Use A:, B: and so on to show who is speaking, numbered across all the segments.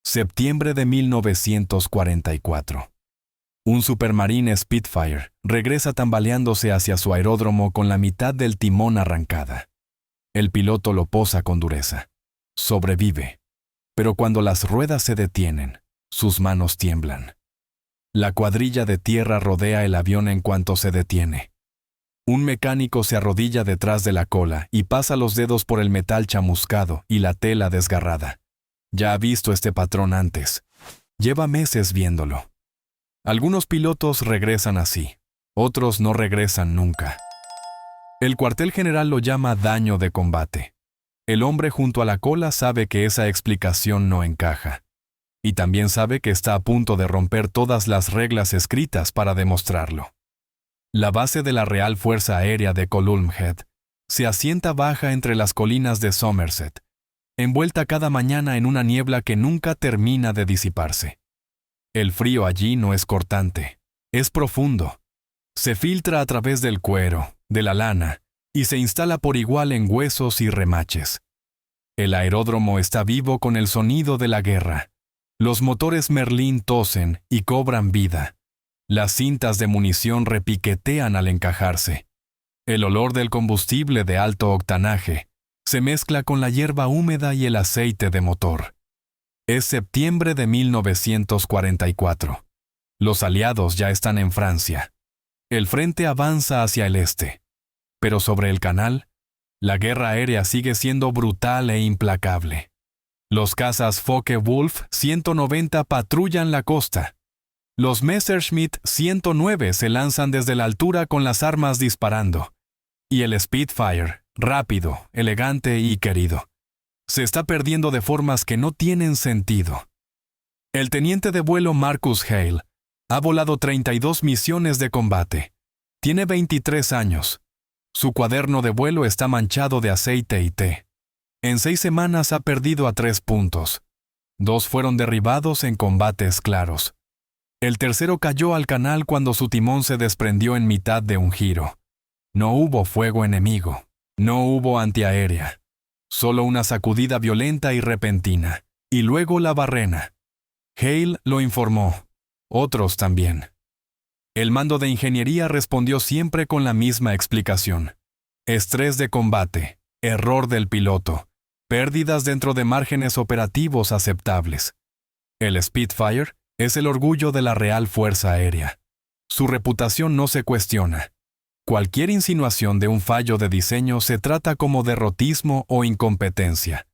A: Septiembre de 1944. Un Supermarine Spitfire regresa tambaleándose hacia su aeródromo con la mitad del timón arrancada. El piloto lo posa con dureza. Sobrevive. Pero cuando las ruedas se detienen, sus manos tiemblan. La cuadrilla de tierra rodea el avión en cuanto se detiene. Un mecánico se arrodilla detrás de la cola y pasa los dedos por el metal chamuscado y la tela desgarrada. Ya ha visto este patrón antes. Lleva meses viéndolo. Algunos pilotos regresan así, otros no regresan nunca. El cuartel general lo llama daño de combate. El hombre junto a la cola sabe que esa explicación no encaja. Y también sabe que está a punto de romper todas las reglas escritas para demostrarlo. La base de la Real Fuerza Aérea de Column Head se asienta baja entre las colinas de Somerset, envuelta cada mañana en una niebla que nunca termina de disiparse. El frío allí no es cortante, es profundo. Se filtra a través del cuero, de la lana, y se instala por igual en huesos y remaches. El aeródromo está vivo con el sonido de la guerra. Los motores Merlin tosen y cobran vida. Las cintas de munición repiquetean al encajarse. El olor del combustible de alto octanaje se mezcla con la hierba húmeda y el aceite de motor. Es septiembre de 1944. Los aliados ya están en Francia. El frente avanza hacia el este. Pero sobre el canal, la guerra aérea sigue siendo brutal e implacable. Los cazas Focke-Wulf 190 patrullan la costa. Los Messerschmitt 109 se lanzan desde la altura con las armas disparando. Y el Spitfire, rápido, elegante y querido, se está perdiendo de formas que no tienen sentido. El teniente de vuelo Marcus Hale ha volado 32 misiones de combate. Tiene 23 años. Su cuaderno de vuelo está manchado de aceite y té. En 6 semanas ha perdido a 3 puntos. 2 fueron derribados en combates claros. El tercero cayó al canal cuando su timón se desprendió en mitad de un giro. No hubo fuego enemigo. No hubo antiaérea. Solo una sacudida violenta y repentina. Y luego la barrena. Hale lo informó. Otros también. El mando de ingeniería respondió siempre con la misma explicación. Estrés de combate. Error del piloto. Pérdidas dentro de márgenes operativos aceptables. El Spitfire es el orgullo de la Real Fuerza Aérea. Su reputación no se cuestiona. Cualquier insinuación de un fallo de diseño se trata como derrotismo o incompetencia.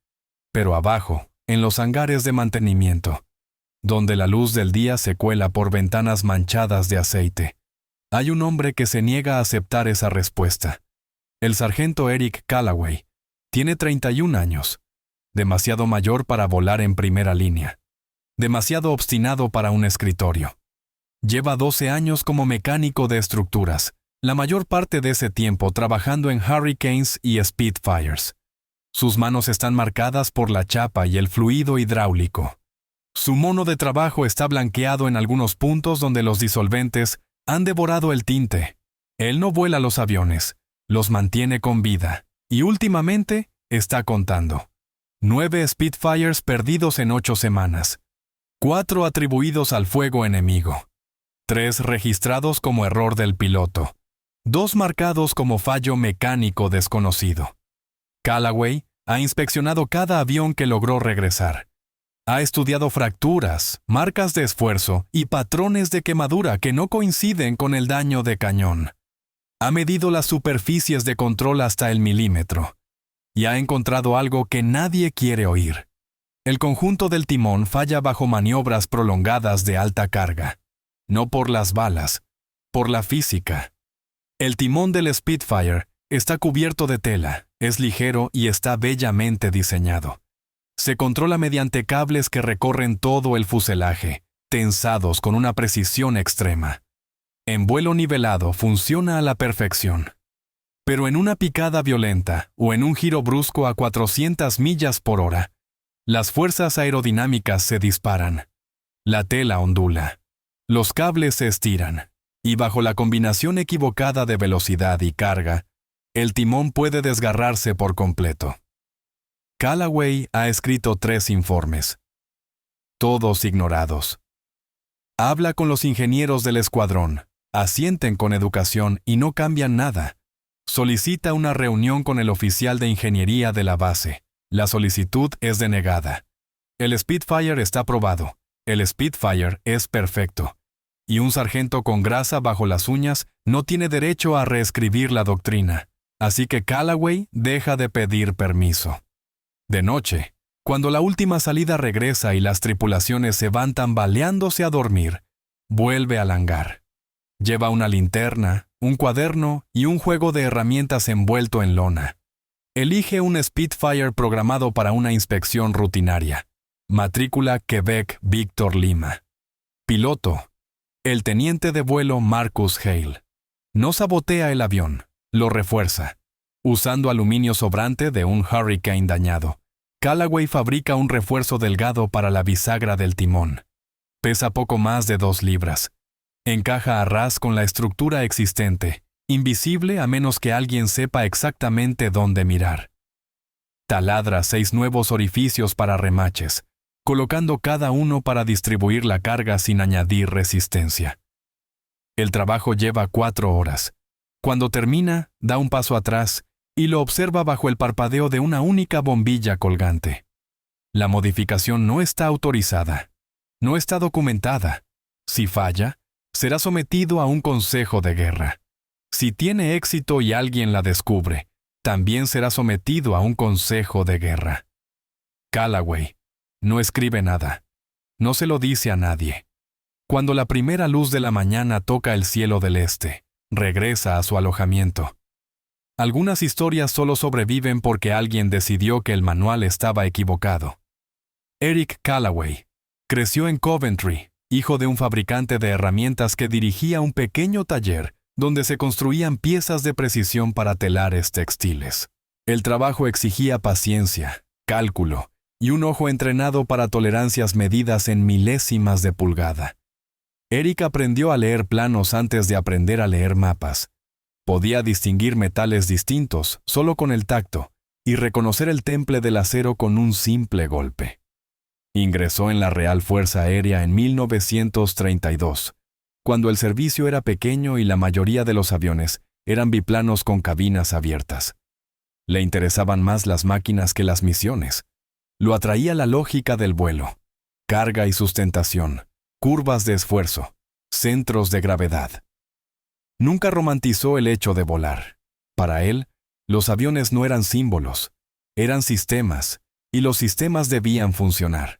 A: Pero abajo, en los hangares de mantenimiento, donde la luz del día se cuela por ventanas manchadas de aceite, hay un hombre que se niega a aceptar esa respuesta. El sargento Eric Callaway tiene 31 años, demasiado mayor para volar en primera línea, demasiado obstinado para un escritorio. Lleva 12 años como mecánico de estructuras, la mayor parte de ese tiempo trabajando en Hurricanes y Spitfires. Sus manos están marcadas por la chapa y el fluido hidráulico. Su mono de trabajo está blanqueado en algunos puntos donde los disolventes han devorado el tinte. Él no vuela los aviones, los mantiene con vida, y últimamente está contando. 9 Spitfires perdidos en 8 semanas. 4 atribuidos al fuego enemigo. 3 registrados como error del piloto. 2 marcados como fallo mecánico desconocido. Callaway ha inspeccionado cada avión que logró regresar. Ha estudiado fracturas, marcas de esfuerzo y patrones de quemadura que no coinciden con el daño de cañón. Ha medido las superficies de control hasta el milímetro. Y ha encontrado algo que nadie quiere oír. El conjunto del timón falla bajo maniobras prolongadas de alta carga. No por las balas, por la física. El timón del Spitfire está cubierto de tela, es ligero y está bellamente diseñado. Se controla mediante cables que recorren todo el fuselaje, tensados con una precisión extrema. En vuelo nivelado funciona a la perfección. Pero en una picada violenta o en un giro brusco a 400 millas por hora, las fuerzas aerodinámicas se disparan. La tela ondula. Los cables se estiran. Y bajo la combinación equivocada de velocidad y carga, el timón puede desgarrarse por completo. Callaway ha escrito 3 informes. todos ignorados. Habla con los ingenieros del escuadrón, asienten con educación y no cambian nada. Solicita una reunión con el oficial de ingeniería de la base. La solicitud es denegada. El Spitfire está aprobado. El Spitfire es perfecto. Y un sargento con grasa bajo las uñas no tiene derecho a reescribir la doctrina. Así que Callaway deja de pedir permiso. De noche, cuando la última salida regresa y las tripulaciones se van tambaleándose a dormir, vuelve al hangar. Lleva una linterna, un cuaderno y un juego de herramientas envuelto en lona. Elige un Spitfire programado para una inspección rutinaria. Matrícula Quebec Víctor Lima. Piloto: el teniente de vuelo Marcus Hale. No sabotea el avión, lo refuerza. Usando aluminio sobrante de un Hurricane dañado, Callaway fabrica un refuerzo delgado para la bisagra del timón. Pesa poco más de 2 libras. Encaja a ras con la estructura existente, invisible a menos que alguien sepa exactamente dónde mirar. Taladra 6 nuevos orificios para remaches, colocando cada uno para distribuir la carga sin añadir resistencia. El trabajo lleva 4 horas. Cuando termina, da un paso atrás y lo observa bajo el parpadeo de una única bombilla colgante. La modificación no está autorizada, no está documentada. Si falla, será sometido a un consejo de guerra. Si tiene éxito y alguien la descubre, también será sometido a un consejo de guerra. Callaway no escribe nada. No se lo dice a nadie. Cuando la primera luz de la mañana toca el cielo del este, regresa a su alojamiento. Algunas historias solo sobreviven porque alguien decidió que el manual estaba equivocado. Eric Callaway creció en Coventry, hijo de un fabricante de herramientas que dirigía un pequeño taller donde se construían piezas de precisión para telares textiles. El trabajo exigía paciencia, cálculo y un ojo entrenado para tolerancias medidas en milésimas de pulgada. Eric aprendió a leer planos antes de aprender a leer mapas. Podía distinguir metales distintos solo con el tacto y reconocer el temple del acero con un simple golpe. Ingresó en la Real Fuerza Aérea en 1932, cuando el servicio era pequeño y la mayoría de los aviones eran biplanos con cabinas abiertas. Le interesaban más las máquinas que las misiones. Lo atraía la lógica del vuelo, carga y sustentación, curvas de esfuerzo, centros de gravedad. Nunca romantizó el hecho de volar. Para él, los aviones no eran símbolos, eran sistemas, y los sistemas debían funcionar.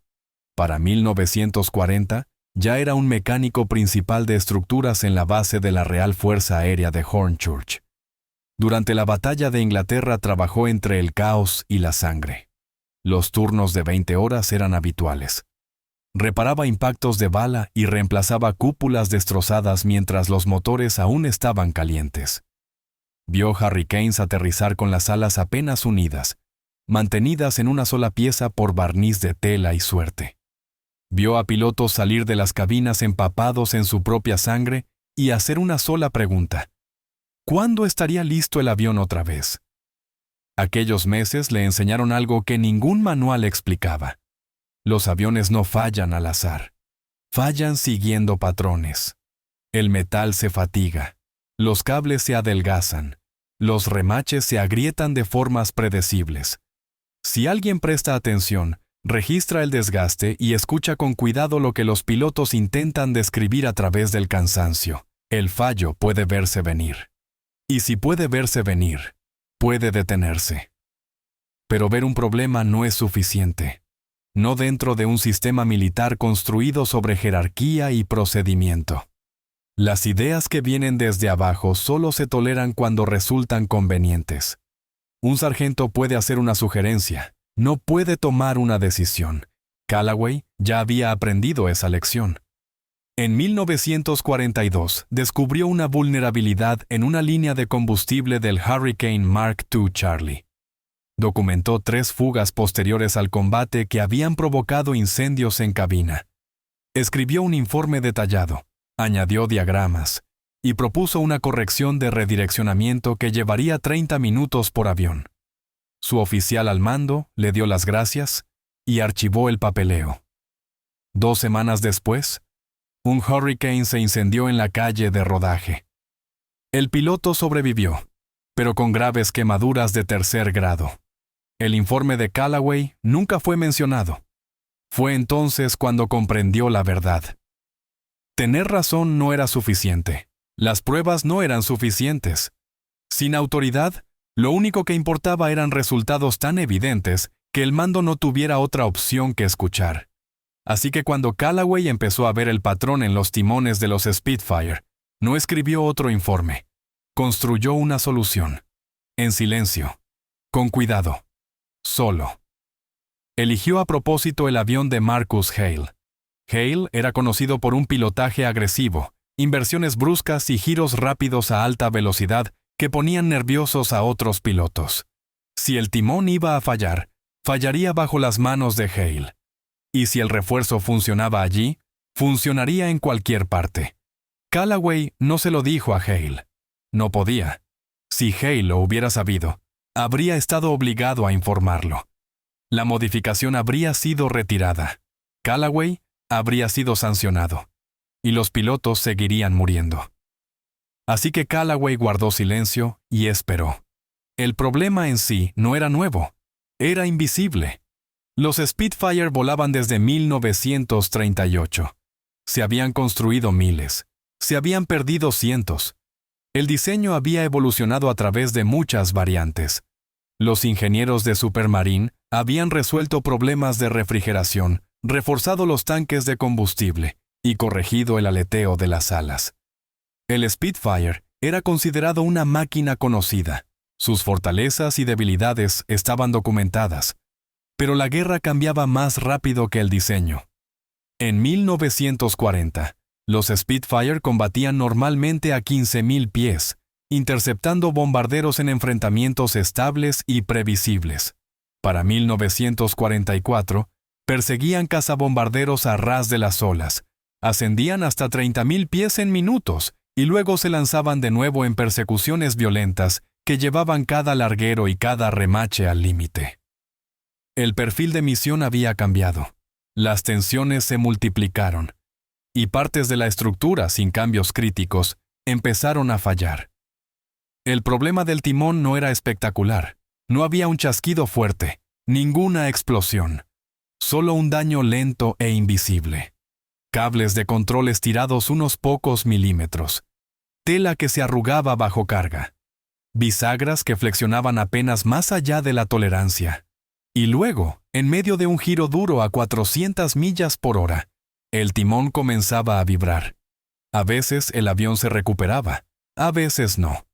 A: Para 1940, ya era un mecánico principal de estructuras en la base de la Real Fuerza Aérea de Hornchurch. Durante la Batalla de Inglaterra trabajó entre el caos y la sangre. Los turnos de 20 horas eran habituales. Reparaba impactos de bala y reemplazaba cúpulas destrozadas mientras los motores aún estaban calientes. Vio Hurricanes aterrizar con las alas apenas unidas, mantenidas en una sola pieza por barniz de tela y suerte. Vio a pilotos salir de las cabinas empapados en su propia sangre y hacer una sola pregunta: ¿cuándo estaría listo el avión otra vez? Aquellos meses le enseñaron algo que ningún manual explicaba. Los aviones no fallan al azar. Fallan siguiendo patrones. El metal se fatiga. Los cables se adelgazan. Los remaches se agrietan de formas predecibles. Si alguien presta atención, registra el desgaste y escucha con cuidado lo que los pilotos intentan describir a través del cansancio. El fallo puede verse venir. Y si puede verse venir, puede detenerse. Pero ver un problema no es suficiente. No dentro de un sistema militar construido sobre jerarquía y procedimiento. Las ideas que vienen desde abajo solo se toleran cuando resultan convenientes. Un sargento puede hacer una sugerencia, no puede tomar una decisión. Callaway ya había aprendido esa lección. En 1942 descubrió una vulnerabilidad en una línea de combustible del Hurricane Mark II Charlie. Documentó 3 fugas posteriores al combate que habían provocado incendios en cabina. Escribió un informe detallado, añadió diagramas y propuso una corrección de redireccionamiento que llevaría 30 minutos por avión. Su oficial al mando le dio las gracias y archivó el papeleo. 2 semanas después, un Hurricane se incendió en la calle de rodaje. El piloto sobrevivió, pero con graves quemaduras de 3er grado. El informe de Callaway nunca fue mencionado. Fue entonces cuando comprendió la verdad. Tener razón no era suficiente. Las pruebas no eran suficientes. Sin autoridad, lo único que importaba eran resultados tan evidentes que el mando no tuviera otra opción que escuchar. Así que cuando Callaway empezó a ver el patrón en los timones de los Spitfire, no escribió otro informe. Construyó una solución. En silencio. Con cuidado. Solo. Eligió a propósito el avión de Marcus Hale. Hale era conocido por un pilotaje agresivo, inversiones bruscas y giros rápidos a alta velocidad que ponían nerviosos a otros pilotos. Si el timón iba a fallar, fallaría bajo las manos de Hale. Y si el refuerzo funcionaba allí, funcionaría en cualquier parte. Callaway no se lo dijo a Hale. No podía. Si Hale lo hubiera sabido, habría estado obligado a informarlo. La modificación habría sido retirada. Callaway habría sido sancionado. Y los pilotos seguirían muriendo. Así que Callaway guardó silencio y esperó. El problema en sí no era nuevo. Era invisible. Los Spitfire volaban desde 1938. Se habían construido miles. Se habían perdido cientos. El diseño había evolucionado a través de muchas variantes. Los ingenieros de Supermarine habían resuelto problemas de refrigeración, reforzado los tanques de combustible y corregido el aleteo de las alas. El Spitfire era considerado una máquina conocida. Sus fortalezas y debilidades estaban documentadas. Pero la guerra cambiaba más rápido que el diseño. En 1940, los Spitfire combatían normalmente a 15.000 pies, interceptando bombarderos en enfrentamientos estables y previsibles. Para 1944, perseguían cazabombarderos a ras de las olas, ascendían hasta 30.000 pies en minutos y luego se lanzaban de nuevo en persecuciones violentas que llevaban cada larguero y cada remache al límite. El perfil de misión había cambiado. Las tensiones se multiplicaron. Y partes de la estructura, sin cambios críticos, empezaron a fallar. El problema del timón no era espectacular. No había un chasquido fuerte, ninguna explosión. Solo un daño lento e invisible. Cables de control estirados unos pocos milímetros. Tela que se arrugaba bajo carga. Bisagras que flexionaban apenas más allá de la tolerancia. Y luego, en medio de un giro duro a 400 millas por hora, el timón comenzaba a vibrar. A veces el avión se recuperaba, a veces no.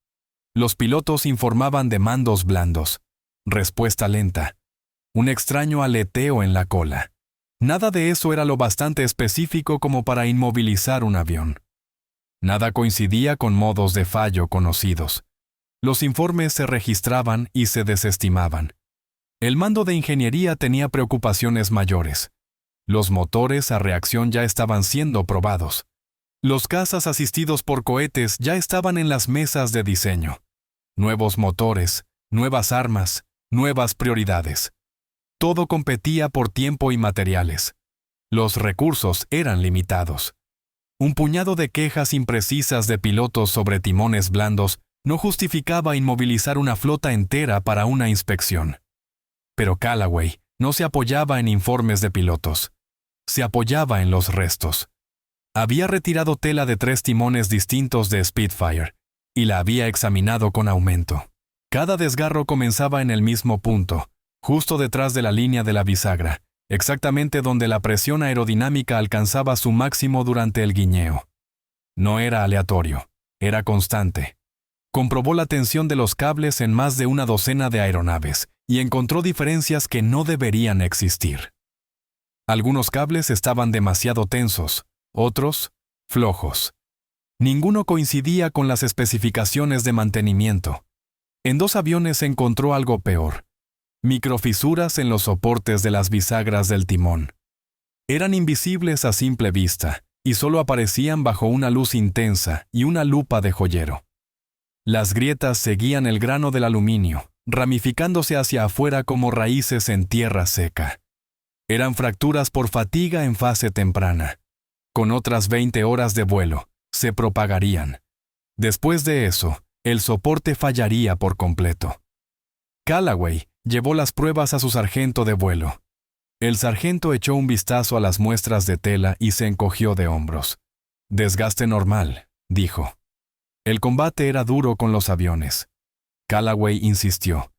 A: Los pilotos informaban de mandos blandos, respuesta lenta, un extraño aleteo en la cola. Nada de eso era lo bastante específico como para inmovilizar un avión. Nada coincidía con modos de fallo conocidos. Los informes se registraban y se desestimaban. El mando de ingeniería tenía preocupaciones mayores. Los motores a reacción ya estaban siendo probados. Los cazas asistidos por cohetes ya estaban en las mesas de diseño. Nuevos motores, nuevas armas, nuevas prioridades. Todo competía por tiempo y materiales. Los recursos eran limitados. Un puñado de quejas imprecisas de pilotos sobre timones blandos no justificaba inmovilizar una flota entera para una inspección. Pero Callaway no se apoyaba en informes de pilotos. Se apoyaba en los restos. Había retirado tela de 3 timones distintos de Spitfire y la había examinado con aumento. Cada desgarro comenzaba en el mismo punto, justo detrás de la línea de la bisagra, exactamente donde la presión aerodinámica alcanzaba su máximo durante el guiñeo. No era aleatorio, era constante. Comprobó la tensión de los cables en más de una docena de aeronaves y encontró diferencias que no deberían existir. Algunos cables estaban demasiado tensos, otros, flojos. Ninguno coincidía con las especificaciones de mantenimiento. En 2 aviones se encontró algo peor: microfisuras en los soportes de las bisagras del timón. Eran invisibles a simple vista y solo aparecían bajo una luz intensa y una lupa de joyero. Las grietas seguían el grano del aluminio, ramificándose hacia afuera como raíces en tierra seca. Eran fracturas por fatiga en fase temprana. Con otras 20 horas de vuelo, se propagarían. Después de eso, el soporte fallaría por completo. Callaway llevó las pruebas a su sargento de vuelo. El sargento echó un vistazo a las muestras de tela y se encogió de hombros. Desgaste normal, dijo. El combate era duro con los aviones. Callaway insistió.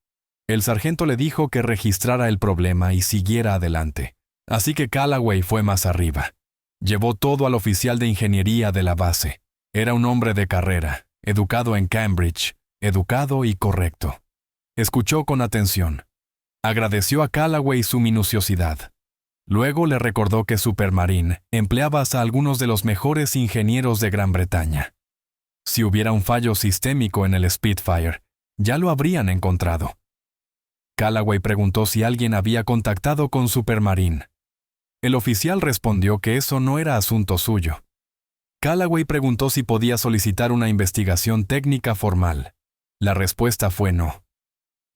A: El sargento le dijo que registrara el problema y siguiera adelante. Así que Callaway fue más arriba. Llevó todo al oficial de ingeniería de la base. Era un hombre de carrera, educado en Cambridge, educado y correcto. Escuchó con atención. Agradeció a Callaway su minuciosidad. Luego le recordó que Supermarine empleaba a algunos de los mejores ingenieros de Gran Bretaña. Si hubiera un fallo sistémico en el Spitfire, ya lo habrían encontrado. Callaway preguntó si alguien había contactado con Supermarine. El oficial respondió que eso no era asunto suyo. Callaway preguntó si podía solicitar una investigación técnica formal. La respuesta fue no.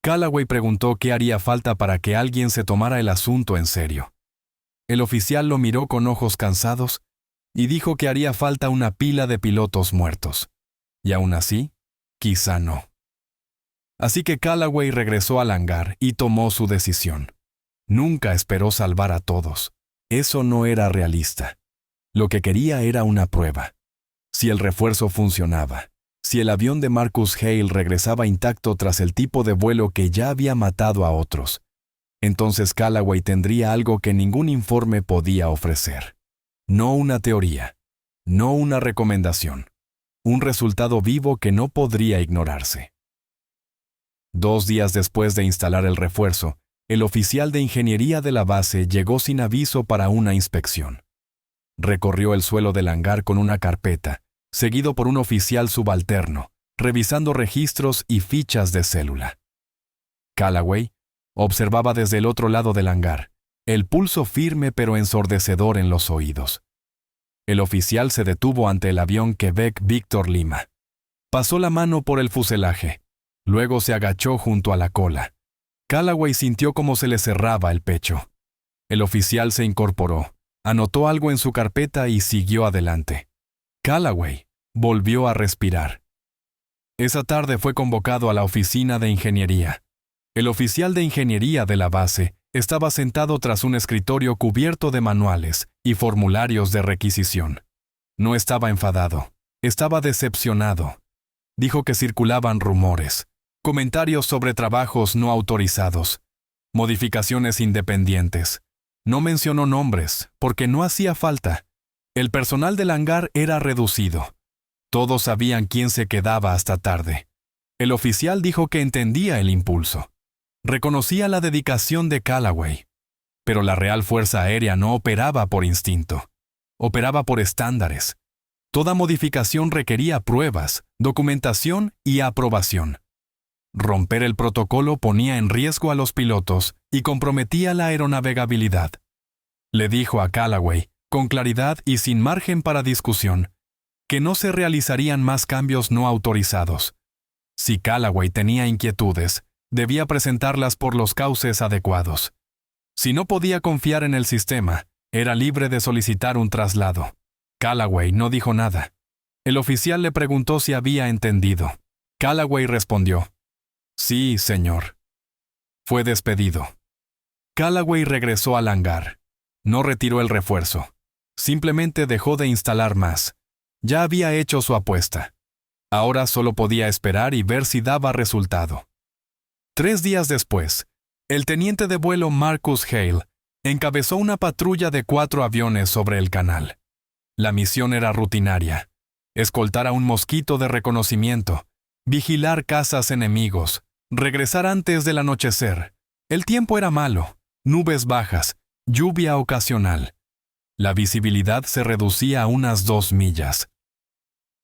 A: Callaway preguntó qué haría falta para que alguien se tomara el asunto en serio. El oficial lo miró con ojos cansados y dijo que haría falta una pila de pilotos muertos. Y aún así, quizá no. Así que Callaway regresó al hangar y tomó su decisión. Nunca esperó salvar a todos. Eso no era realista. Lo que quería era una prueba. Si el refuerzo funcionaba, si el avión de Marcus Hale regresaba intacto tras el tipo de vuelo que ya había matado a otros, entonces Callaway tendría algo que ningún informe podía ofrecer. No una teoría, no una recomendación, un resultado vivo que no podría ignorarse. 2 días después de instalar el refuerzo, el oficial de ingeniería de la base llegó sin aviso para una inspección. Recorrió el suelo del hangar con una carpeta, seguido por un oficial subalterno, revisando registros y fichas de célula. Callaway observaba desde el otro lado del hangar, el pulso firme pero ensordecedor en los oídos. El oficial se detuvo ante el avión Quebec Victor Lima. Pasó la mano por el fuselaje. Luego se agachó junto a la cola. Callaway sintió cómo se le cerraba el pecho. El oficial se incorporó, anotó algo en su carpeta y siguió adelante. Callaway volvió a respirar. Esa tarde fue convocado a la oficina de ingeniería. El oficial de ingeniería de la base estaba sentado tras un escritorio cubierto de manuales y formularios de requisición. No estaba enfadado, estaba decepcionado. Dijo que circulaban rumores, comentarios sobre trabajos no autorizados, modificaciones independientes. No mencionó nombres, porque no hacía falta. El personal del hangar era reducido. Todos sabían quién se quedaba hasta tarde. El oficial dijo que entendía el impulso. Reconocía la dedicación de Callaway. Pero la Real Fuerza Aérea no operaba por instinto. Operaba por estándares. Toda modificación requería pruebas, documentación y aprobación. Romper el protocolo ponía en riesgo a los pilotos y comprometía la aeronavegabilidad. Le dijo a Callaway, con claridad y sin margen para discusión, que no se realizarían más cambios no autorizados. Si Callaway tenía inquietudes, debía presentarlas por los cauces adecuados. Si no podía confiar en el sistema, era libre de solicitar un traslado. Callaway no dijo nada. El oficial le preguntó si había entendido. Callaway respondió: «Sí, señor». Fue despedido. Callaway regresó al hangar. No retiró el refuerzo. Simplemente dejó de instalar más. Ya había hecho su apuesta. Ahora solo podía esperar y ver si daba resultado. 3 días después, el teniente de vuelo Marcus Hale encabezó una patrulla de 4 aviones sobre el canal. La misión era rutinaria: escoltar a un mosquito de reconocimiento, vigilar cazas enemigos, regresar antes del anochecer. El tiempo era malo, nubes bajas, lluvia ocasional. La visibilidad se reducía a unas 2 millas.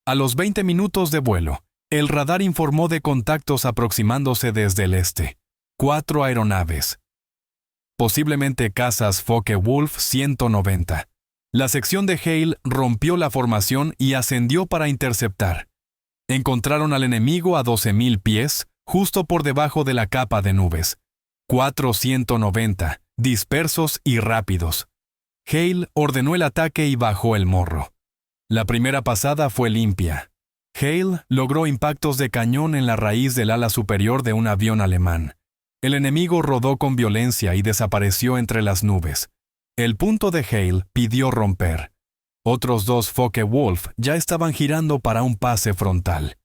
A: A los 20 minutos de vuelo, el radar informó de contactos aproximándose desde el este. 4 aeronaves. Posiblemente cazas Focke-Wulf 190. La sección de Hale rompió la formación y ascendió para interceptar. Encontraron al enemigo a 12.000 pies, justo por debajo de la capa de nubes. 4 190, dispersos y rápidos. Hale ordenó el ataque y bajó el morro. La primera pasada fue limpia. Hale logró impactos de cañón en la raíz del ala superior de un avión alemán. El enemigo rodó con violencia y desapareció entre las nubes. El punto de Hale pidió romper. Otros 2 Focke-Wulf ya estaban girando para un pase frontal.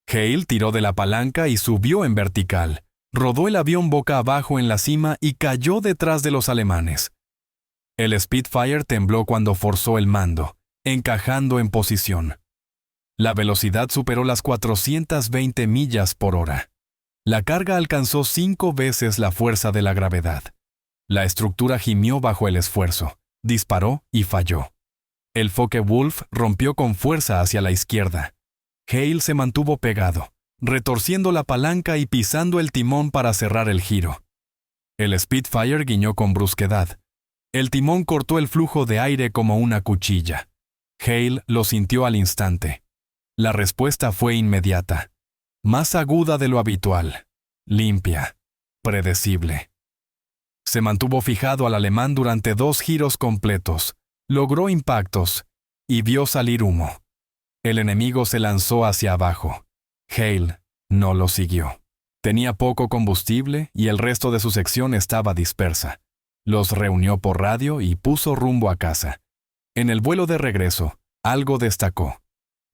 A: Hale tiró de la palanca y subió en vertical. Rodó el avión boca abajo en la cima y cayó detrás de los alemanes. El Spitfire tembló cuando forzó el mando, encajando en posición. La velocidad superó las 420 millas por hora. La carga alcanzó 5 veces la fuerza de la gravedad. La estructura gimió bajo el esfuerzo, disparó y falló. El Focke-Wulf rompió con fuerza hacia la izquierda. Hale se mantuvo pegado, retorciendo la palanca y pisando el timón para cerrar el giro. El Spitfire guiñó con brusquedad. El timón cortó el flujo de aire como una cuchilla. Hale lo sintió al instante. La respuesta fue inmediata, más aguda de lo habitual, limpia, predecible. Se mantuvo fijado al alemán durante 2 giros completos, logró impactos y vio salir humo. El enemigo se lanzó hacia abajo. Hale no lo siguió. Tenía poco combustible y el resto de su sección estaba dispersa. Los reunió por radio y puso rumbo a casa. En el vuelo de regreso, algo destacó.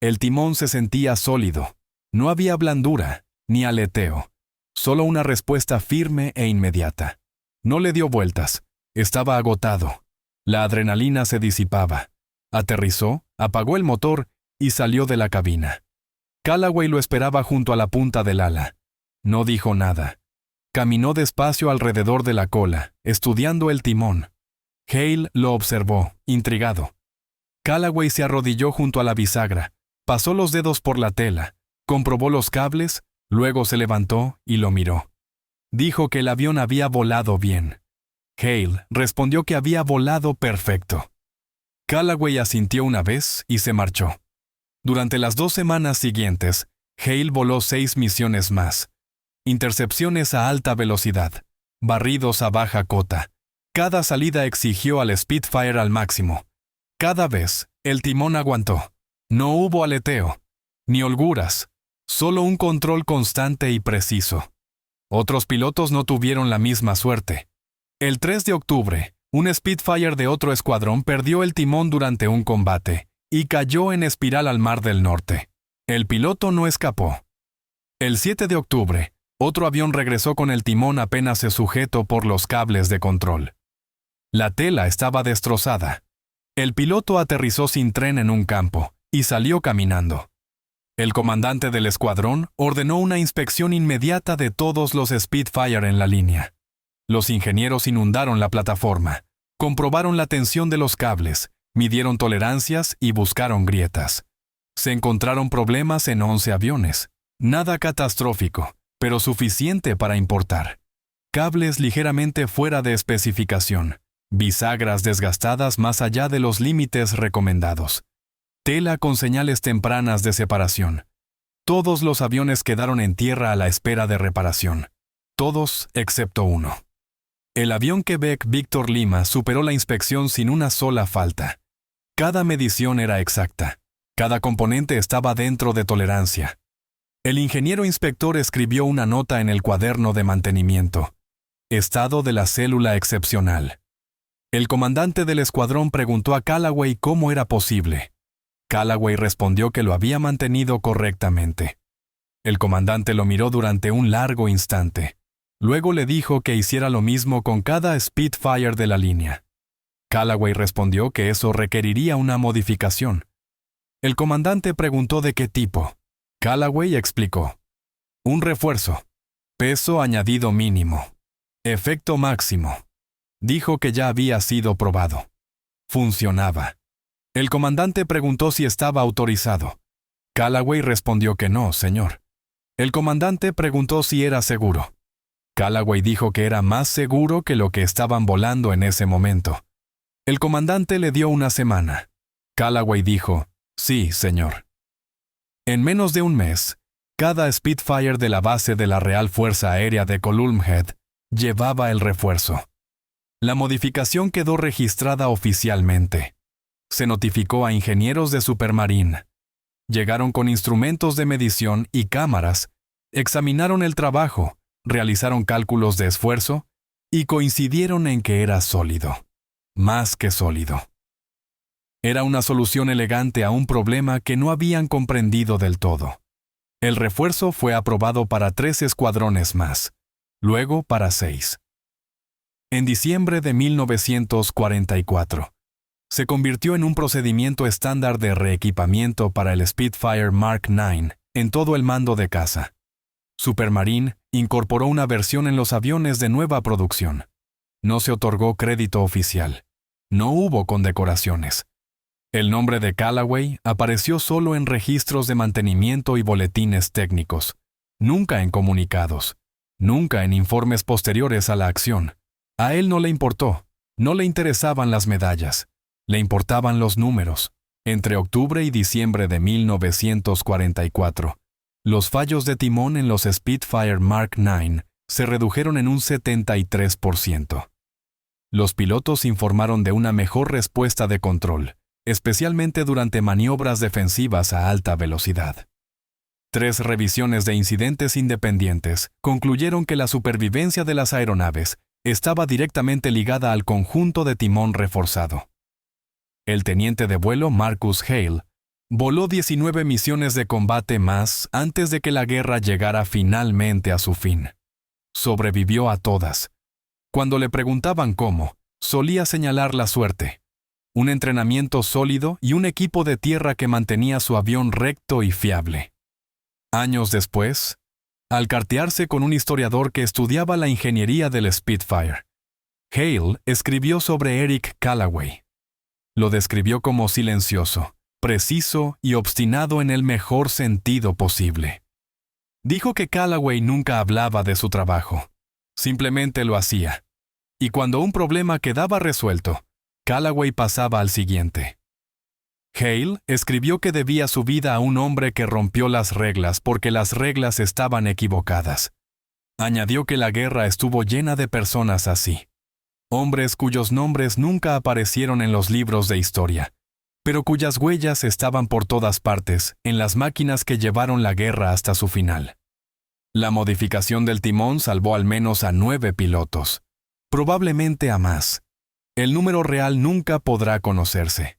A: El timón se sentía sólido. No había blandura, ni aleteo. Solo una respuesta firme e inmediata. No le dio vueltas. Estaba agotado. La adrenalina se disipaba. Aterrizó, apagó el motor y salió de la cabina. Callaway lo esperaba junto a la punta del ala. No dijo nada. Caminó despacio alrededor de la cola, estudiando el timón. Hale lo observó, intrigado. Callaway se arrodilló junto a la bisagra, pasó los dedos por la tela, comprobó los cables, luego se levantó y lo miró. Dijo que el avión había volado bien. Hale respondió que había volado perfecto. Callaway asintió una vez y se marchó. Durante las 2 semanas siguientes, Hale voló 6 misiones más. Intercepciones a alta velocidad, barridos a baja cota. Cada salida exigió al Spitfire al máximo. Cada vez, el timón aguantó. No hubo aleteo, ni holguras, solo un control constante y preciso. Otros pilotos no tuvieron la misma suerte. El 3 de octubre, un Spitfire de otro escuadrón perdió el timón durante un combate y cayó en espiral al Mar del Norte. El piloto no escapó. El 7 de octubre, otro avión regresó con el timón apenas sujeto por los cables de control. La tela estaba destrozada. El piloto aterrizó sin tren en un campo y salió caminando. El comandante del escuadrón ordenó una inspección inmediata de todos los Spitfire en la línea. Los ingenieros inundaron la plataforma, comprobaron la tensión de los cables, midieron tolerancias y buscaron grietas. Se encontraron problemas en 11 aviones. Nada catastrófico, pero suficiente para importar. Cables ligeramente fuera de especificación, bisagras desgastadas más allá de los límites recomendados. Tela con señales tempranas de separación. Todos los aviones quedaron en tierra a la espera de reparación. Todos excepto uno. El avión Quebec Víctor Lima superó la inspección sin una sola falta. Cada medición era exacta. Cada componente estaba dentro de tolerancia. El ingeniero inspector escribió una nota en el cuaderno de mantenimiento. Estado de la célula excepcional. El comandante del escuadrón preguntó a Callaway cómo era posible. Callaway respondió que lo había mantenido correctamente. El comandante lo miró durante un largo instante. Luego le dijo que hiciera lo mismo con cada Spitfire de la línea. Callaway respondió que eso requeriría una modificación. El comandante preguntó de qué tipo. Callaway explicó. Un refuerzo. Peso añadido mínimo. Efecto máximo. Dijo que ya había sido probado. Funcionaba. El comandante preguntó si estaba autorizado. Callaway respondió que no, señor. El comandante preguntó si era seguro. Callaway dijo que era más seguro que lo que estaban volando en ese momento. El comandante le dio una semana. Callaway dijo, sí, señor. En menos de un mes, cada Spitfire de la base de la Real Fuerza Aérea de Column Head llevaba el refuerzo. La modificación quedó registrada oficialmente. Se notificó a ingenieros de Supermarine. Llegaron con instrumentos de medición y cámaras, examinaron el trabajo, realizaron cálculos de esfuerzo y coincidieron en que era sólido. Más que sólido. Era una solución elegante a un problema que no habían comprendido del todo. El refuerzo fue aprobado para 3 escuadrones más, luego para 6. En diciembre de 1944, se convirtió en un procedimiento estándar de reequipamiento para el Spitfire Mark IX en todo el mando de caza. Supermarine incorporó una versión en los aviones de nueva producción. No se otorgó crédito oficial. No hubo condecoraciones. El nombre de Callaway apareció solo en registros de mantenimiento y boletines técnicos, nunca en comunicados, nunca en informes posteriores a la acción. A él no le importó, no le interesaban las medallas, le importaban los números. Entre octubre y diciembre de 1944, los fallos de timón en los Spitfire Mark IX se redujeron en un 73%. Los pilotos informaron de una mejor respuesta de control, especialmente durante maniobras defensivas a alta velocidad. 3 revisiones de incidentes independientes concluyeron que la supervivencia de las aeronaves estaba directamente ligada al conjunto de timón reforzado. El teniente de vuelo Marcus Hale voló 19 misiones de combate más antes de que la guerra llegara finalmente a su fin. Sobrevivió a todas. Cuando le preguntaban cómo, solía señalar la suerte. Un entrenamiento sólido y un equipo de tierra que mantenía su avión recto y fiable. Años después, al cartearse con un historiador que estudiaba la ingeniería del Spitfire, Hale escribió sobre Eric Callaway. Lo describió como silencioso, preciso y obstinado en el mejor sentido posible. Dijo que Callaway nunca hablaba de su trabajo, simplemente lo hacía. Y cuando un problema quedaba resuelto, Callaway pasaba al siguiente. Hale escribió que debía su vida a un hombre que rompió las reglas porque las reglas estaban equivocadas. Añadió que la guerra estuvo llena de personas así. Hombres cuyos nombres nunca aparecieron en los libros de historia, pero cuyas huellas estaban por todas partes en las máquinas que llevaron la guerra hasta su final. La modificación del timón salvó al menos a 9 pilotos, probablemente a más. El número real nunca podrá conocerse.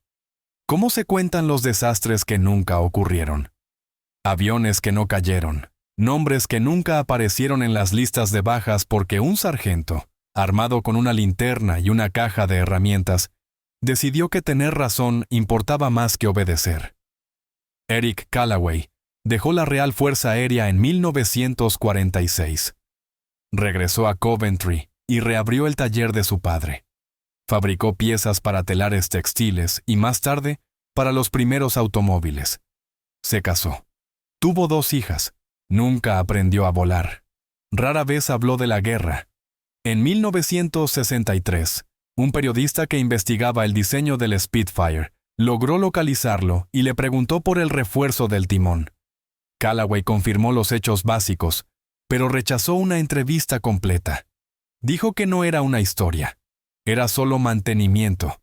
A: ¿Cómo se cuentan los desastres que nunca ocurrieron? Aviones que no cayeron, nombres que nunca aparecieron en las listas de bajas porque un sargento, armado con una linterna y una caja de herramientas, decidió que tener razón importaba más que obedecer. Eric Callaway dejó la Real Fuerza Aérea en 1946. Regresó a Coventry y reabrió el taller de su padre. Fabricó piezas para telares textiles y más tarde para los primeros automóviles. Se casó. Tuvo 2 hijas. Nunca aprendió a volar. Rara vez habló de la guerra. En 1963, un periodista que investigaba el diseño del Spitfire logró localizarlo y le preguntó por el refuerzo del timón. Callaway confirmó los hechos básicos, pero rechazó una entrevista completa. Dijo que no era una historia. Era solo mantenimiento.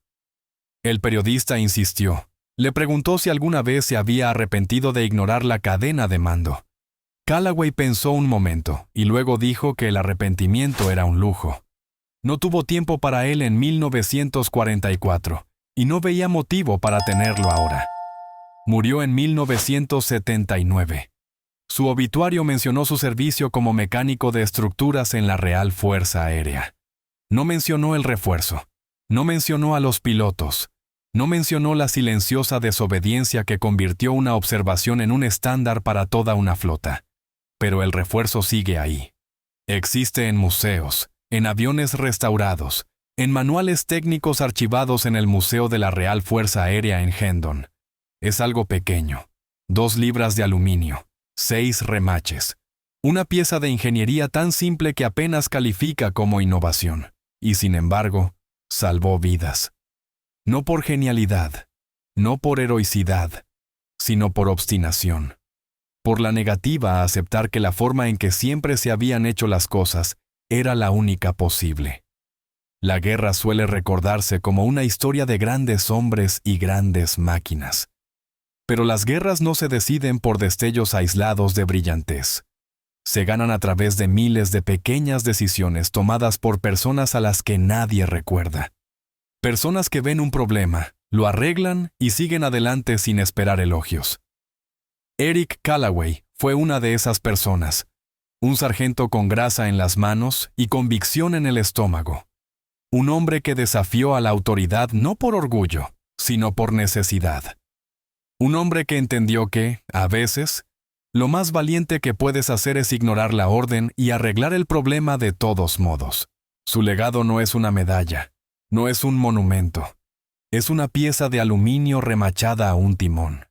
A: El periodista insistió. Le preguntó si alguna vez se había arrepentido de ignorar la cadena de mando. Callaway pensó un momento y luego dijo que el arrepentimiento era un lujo. No tuvo tiempo para él en 1944 y no veía motivo para tenerlo ahora. Murió en 1979. Su obituario mencionó su servicio como mecánico de estructuras en la Real Fuerza Aérea. No mencionó el refuerzo. No mencionó a los pilotos. No mencionó la silenciosa desobediencia que convirtió una observación en un estándar para toda una flota. Pero el refuerzo sigue ahí. Existe en museos, en aviones restaurados, en manuales técnicos archivados en el Museo de la Real Fuerza Aérea en Hendon. Es algo pequeño. 2 libras de aluminio, 6 remaches. Una pieza de ingeniería tan simple que apenas califica como innovación. Y sin embargo, salvó vidas. No por genialidad, no por heroicidad, sino por obstinación. Por la negativa a aceptar que la forma en que siempre se habían hecho las cosas era la única posible. La guerra suele recordarse como una historia de grandes hombres y grandes máquinas. Pero las guerras no se deciden por destellos aislados de brillantez. Se ganan a través de miles de pequeñas decisiones tomadas por personas a las que nadie recuerda. Personas que ven un problema, lo arreglan y siguen adelante sin esperar elogios. Eric Callaway fue una de esas personas. Un sargento con grasa en las manos y convicción en el estómago. Un hombre que desafió a la autoridad no por orgullo, sino por necesidad. Un hombre que entendió que, a veces, lo más valiente que puedes hacer es ignorar la orden y arreglar el problema de todos modos. Su legado no es una medalla, no es un monumento. Es una pieza de aluminio remachada a un timón.